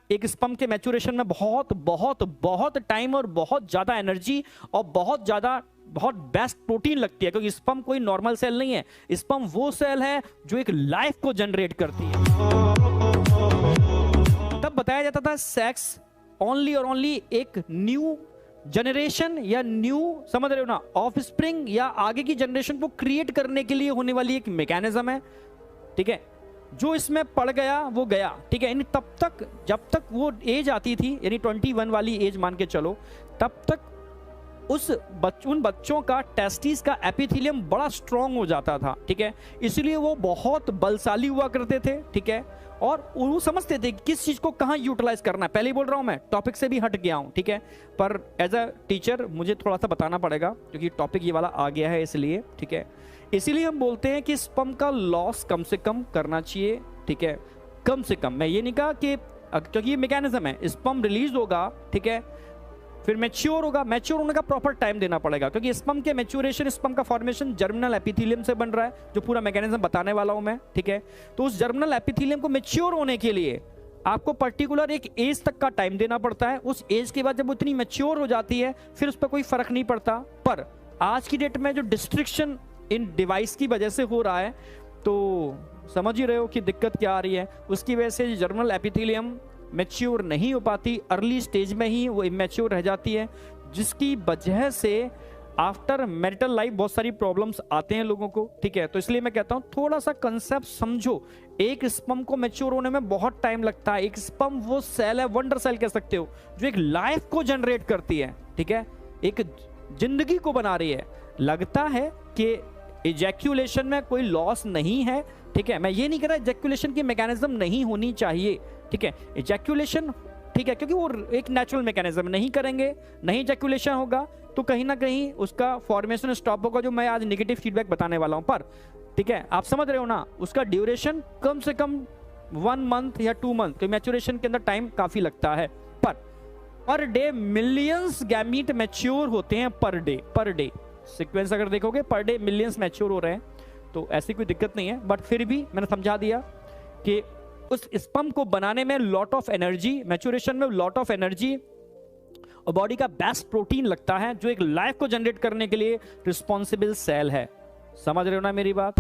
एक स्पर्म के मैच्योरेशन में बहुत बहुत बहुत टाइम और बहुत ज्यादा एनर्जी और बहुत बेस्ट प्रोटीन लगती है, क्योंकि स्पर्म कोई नॉर्मल सेल नहीं है। स्पर्म वो सेल है जो एक लाइफ को जनरेट करती है। तब बताया जाता था सेक्स ओनली और ओनली एक न्यू जनरेशन या न्यू, समझ रहे हो ना, ऑफ स्प्रिंग या आगे की जनरेशन को क्रिएट करने के लिए होने वाली एक मैकेनिज्म है। ठीक है, जो इसमें पड़ गया वो गया। ठीक है, यानी तब तक जब तक वो एज आती थी, यानी 21 वाली एज मान के चलो, तब तक उन बच्चों का टेस्टिस का एपिथेलियम बड़ा स्ट्रांग हो जाता था। ठीक है, इसलिए वो बहुत बलशाली हुआ करते थे। ठीक है, और वो समझते थे किस चीज को कहाँ यूटिलाइज करना है। पहले ही बोल रहा हूं, मैं टॉपिक से भी हट गया हूं। ठीक है, पर एज अ टीचर मुझे थोड़ा सा बताना पड़ेगा, क्योंकि टॉपिक ये वाला आ गया है इसलिए। ठीक है, इसीलिए हम बोलते हैं कि स्पर्म का लॉस कम से कम करना चाहिए। ठीक है, कम से कम, मैं ये नहीं कहा कि, क्योंकि ये मैकेनिज्म है, स्पर्म रिलीज होगा, ठीक है, फिर मैच्योर होगा। मैच्योर होने का प्रॉपर टाइम देना पड़ेगा, क्योंकि स्पर्म के मैच्योरेशन, स्पर्म का फॉर्मेशन जर्मिनल एपिथेलियम से बन रहा है, जो पूरा मैकेनिज्म बताने वाला हूं मैं। ठीक है, तो उस जर्मिनल एपिथेलियम को मैच्योर होने के लिए आपको पर्टिकुलर एक एज तक का टाइम देना पड़ता है। उस एज के बाद जब वो इतनी मैच्योर हो जाती है, फिर उस पर कोई फर्क नहीं पड़ता। पर आज की डेट में जो डिस्ट्रिक्शन इन डिवाइस की वजह से हो रहा है, तो समझ ही रहे हो कि दिक्कत क्या आ रही है। उसकी वजह से जर्मिनल एपिथेलियम मैच्योर नहीं हो पाती, अर्ली स्टेज में ही वो इमैच्योर रह जाती है, जिसकी वजह से आफ्टर मैरिटल लाइफ बहुत सारी प्रॉब्लम्स आते हैं लोगों को। ठीक है, तो इसलिए मैं कहता हूं थोड़ा सा कंसेप्ट समझो। एक स्पर्म को मैच्योर होने में बहुत टाइम लगता है। एक स्पर्म वो सेल है, वंडर सेल कह सकते हो, जो एक लाइफ को जनरेट करती है। ठीक है, एक जिंदगी को बना रही है। लगता है कि इजैक्यूलेशन में कोई लॉस नहीं है। ठीक है, मैं ये नहीं कह रहा इजैक्यूलेशन की मैकेनिज्म नहीं होनी चाहिए। ठीक है, इजैक्यूलेशन, ठीक है, क्योंकि वो एक नेचुरल मैकेनिज्म, नहीं करेंगे, नहीं इजैक्यूलेशन होगा तो कहीं ना कहीं उसका फॉर्मेशन स्टॉप होगा, जो मैं आज नेगेटिव फीडबैक बताने वाला हूं। पर ठीक है, आप समझ रहे हो ना, उसका ड्यूरेशन कम से कम 1 मंथ या 2 मंथ, तो मैच्योरेशन के अंदर टाइम काफी लगता है। Per day millions gamete mature होते हैं, पर डे सीक्वेंस अगर देखोगे पर डे मिलियंस मैच्योर हो रहे हैं, तो ऐसी कोई दिक्कत नहीं है। बट फिर भी मैंने समझा दिया कि उस स्पर्म को बनाने में लॉट ऑफ एनर्जी, मैच्योरेशन में लॉट ऑफ एनर्जी और बॉडी का बेस्ट प्रोटीन लगता है, जो एक लाइफ को जनरेट करने के लिए रिस्पॉन्सिबल सेल है। समझ रहे हो ना मेरी बात?